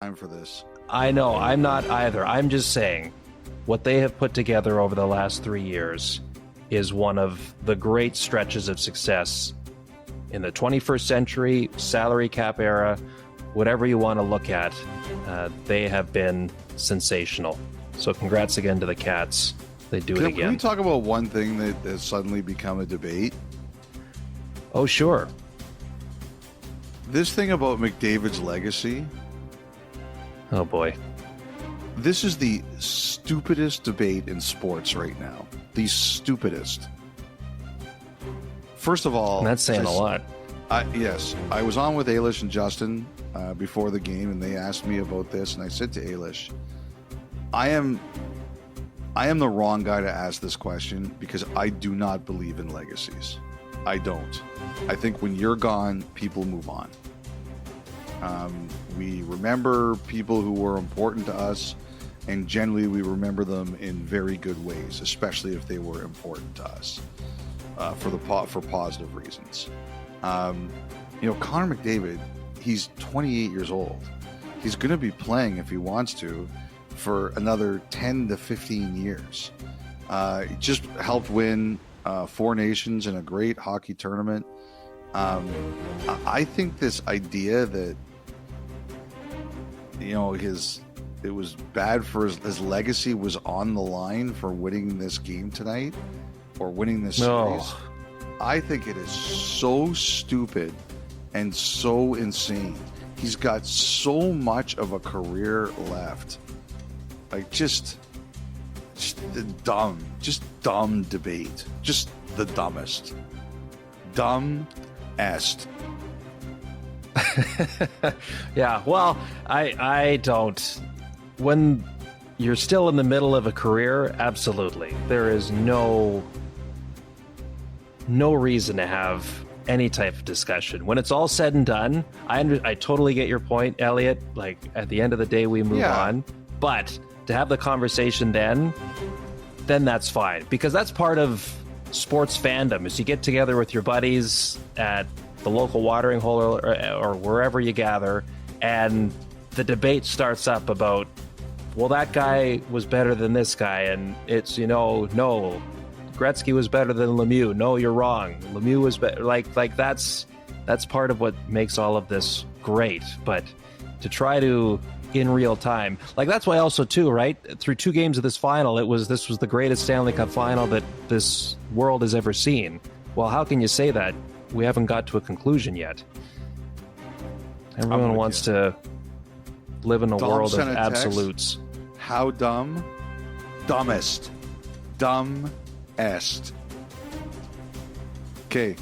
time for this. I know, I'm not either. I'm just saying, what they have put together over the last 3 years is one of the great stretches of success in the 21st century, salary cap era, whatever you want to look at. They have been sensational. So congrats again to the Cats. They do it again. Can we talk about one thing that has suddenly become a debate? Oh, sure. This thing about McDavid's legacy. Oh, boy. This is the stupidest debate in sports right now. The stupidest. First of all... And that's saying a lot. Yes. I was on with Ailish and Justin before the game, and they asked me about this, and I said to Ailish, I am the wrong guy to ask this question because I do not believe in legacies. I don't. I think when you're gone, people move on. We remember people who were important to us, and generally we remember them in very good ways, especially if they were important to us for positive reasons. Connor McDavid, he's 28 years old. He's going to be playing, if he wants to, for another 10 to 15 years. He just helped win 4 Nations in a great hockey tournament. I think this idea that it was bad for his legacy was on the line for winning this game tonight or winning this series. I think it is so stupid and so insane. He's got so much of a career left. Like just dumb debate. Just the dumbest. Dumb-est. Yeah, well, I don't. When you're still in the middle of a career, absolutely. There is no reason to have any type of discussion. When it's all said and done, I totally get your point, Elliotte. Like, at the end of the day, we move on. But to have the conversation then that's fine. Because that's part of sports fandom, is you get together with your buddies at the local watering hole or wherever you gather, and the debate starts up about, well, that guy was better than this guy, and it's, no, Gretzky was better than Lemieux. No, you're wrong. Lemieux was better. Like that's part of what makes all of this great. But to try to, in real time, like that's why also too, right? Through 2 games of this final, this was the greatest Stanley Cup final that this world has ever seen. Well, how can you say that? We haven't got to a conclusion yet. Everyone wants to live in a world of absolutes. How dumb? Dumbest. Dumb-est. Okay.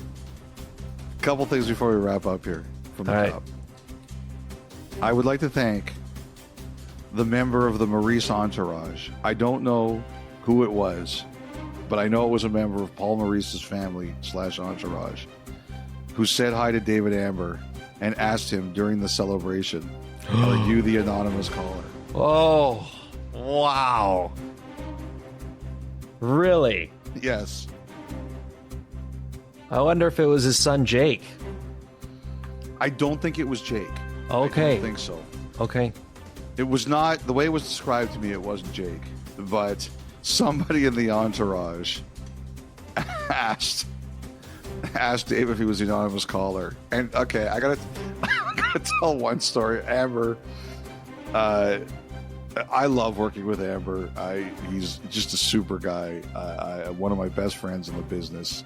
Couple things before we wrap up here from the top. I would like to thank the member of the Maurice entourage. I don't know who it was, but I know it was a member of Paul Maurice's family / entourage who said hi to David Amber and asked him during the celebration, are you the anonymous caller? Oh, wow. Really? Yes. I wonder if it was his son, Jake. I don't think it was Jake. Okay. I don't think so. Okay. It was not, the way it was described to me, it wasn't Jake, but somebody in the entourage asked Dave if he was the anonymous caller. And okay, I gotta tell one story. Amber, I love working with Amber. He's just a super guy. One of my best friends in the business.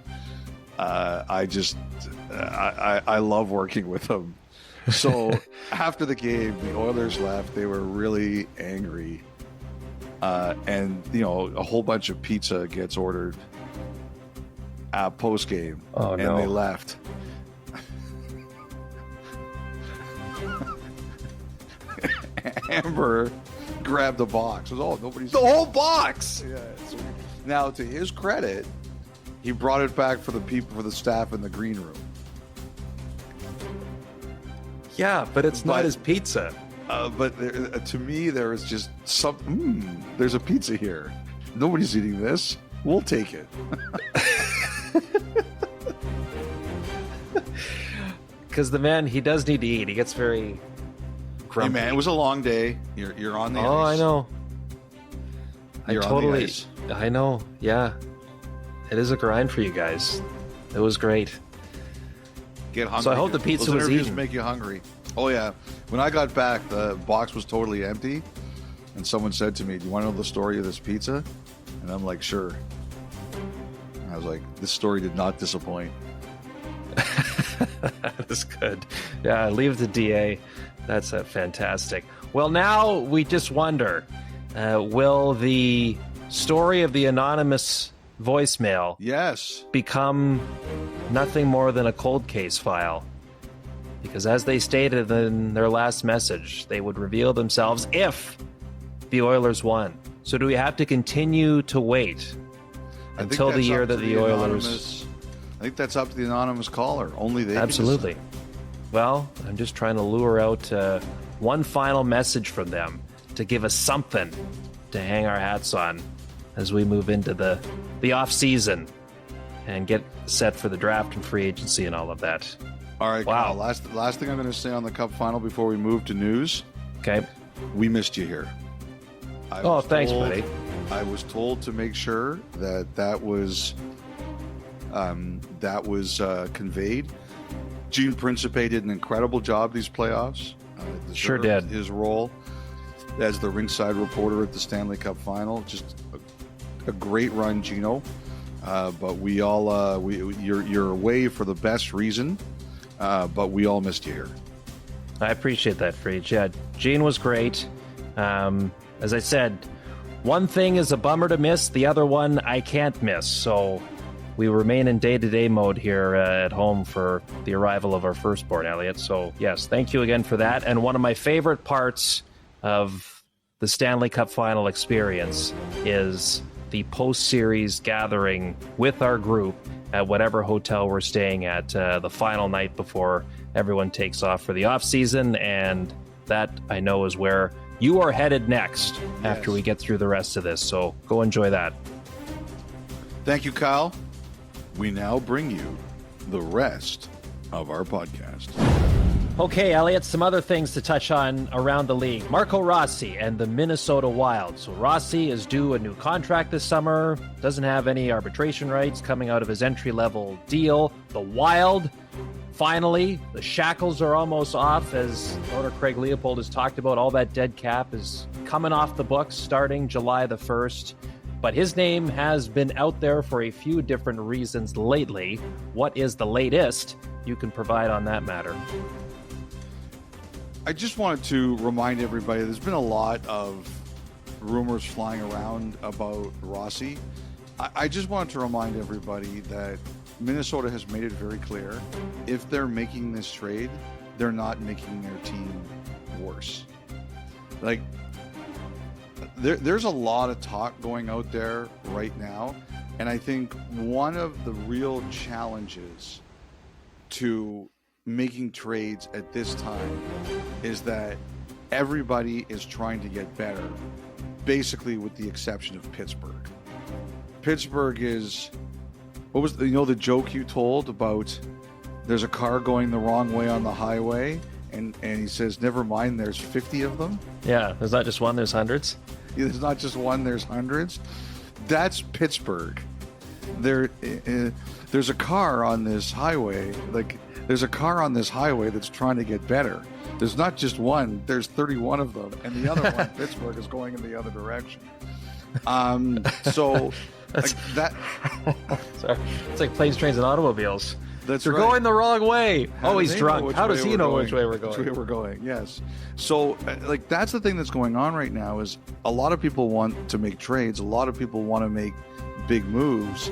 I love working with him. So after the game, the Oilers left. They were really angry, and a whole bunch of pizza gets ordered post game. Oh, and no. They left. Amber grabbed the box. Nobody's the whole box. Yeah. So, now, to his credit, he brought it back for the staff in the green room. Yeah, but it's not his pizza. But to me, there is just there's a pizza here. Nobody's eating this. We'll take it. Because the man, he does need to eat. He gets very grumpy. man, it was a long day. You're on the ice. Oh, I know. You're on the ice. I know. Yeah, it is a grind for you guys. It was great. Get hungry. So I hope the pizza Those was interviews eaten. make you hungry. Oh yeah. When I got back, the box was totally empty, and someone said to me, "Do you want to know the story of this pizza?" And I'm like, "Sure." And I was like, "This story did not disappoint." That's good. Yeah, leave the DA. That's fantastic. Well, now we just wonder, will the story of the anonymous voicemail Yes. become nothing more than a cold case file? Because as they stated in their last message, they would reveal themselves if the Oilers won. So do we have to continue to wait until the year that the Oilers... I think that's up to the anonymous caller. Only they Absolutely. can decide. Well, I'm just trying to lure out one final message from them to give us something to hang our hats on as we move into the off season and get set for the draft and free agency and all of that. All right, Wow. Kyle, last thing I'm going to say on the Cup final before we move to news. Okay. We missed you here. Thanks, buddy. I was told to make sure that was conveyed. Gene Principe did an incredible job these playoffs. Sure did. His role as the ringside reporter at the Stanley Cup final. Just a great run, Gino. But we all you're away for the best reason. But we all missed you here. I appreciate that, Freach. Yeah, Gene was great. As I said, one thing is a bummer to miss, the other one I can't miss. So we remain in day-to-day mode here at home for the arrival of our firstborn, Elliotte. So yes, thank you again for that. And one of my favorite parts of the Stanley Cup final experience is the post-series gathering with our group at whatever hotel we're staying at the final night before everyone takes off for the off-season. And that, I know, is where you are headed next after we get through the rest of this. So go enjoy that. Thank you, Kyle. We now bring you the rest of our podcast. Okay, Elliotte, some other things to touch on around the league. Marco Rossi and the Minnesota Wild. So Rossi is due a new contract this summer, doesn't have any arbitration rights coming out of his entry-level deal. The Wild, finally, the shackles are almost off, as owner Craig Leopold has talked about. All that dead cap is coming off the books starting July the 1st. But his name has been out there for a few different reasons lately. What is the latest you can provide on that matter? I just wanted to remind everybody there's been a lot of rumors flying around about Rossi. I just wanted to remind everybody that Minnesota has made it very clear if they're making this trade, they're not making their team worse. Like, there's a lot of talk going out there right now, and I think one of the real challenges to making trades at this time is that everybody is trying to get better, basically with the exception of Pittsburgh. Pittsburgh is, what was the joke you told about there's a car going the wrong way on the highway and he says, never mind, there's 50 of them? Yeah, there's not just one, there's hundreds. There's not just one, there's hundreds. That's Pittsburgh. There's a car on this highway, there's a car on this highway that's trying to get better. There's not just one, there's 31 of them, and the other one, Pittsburgh, is going in the other direction. So like that. Sorry. It's like planes, trains, and automobiles. You're going the wrong way. He's drunk. How does he know which way we're going? Which way we're going, yes. So, that's the thing that's going on right now is a lot of people want to make trades. A lot of people want to make big moves.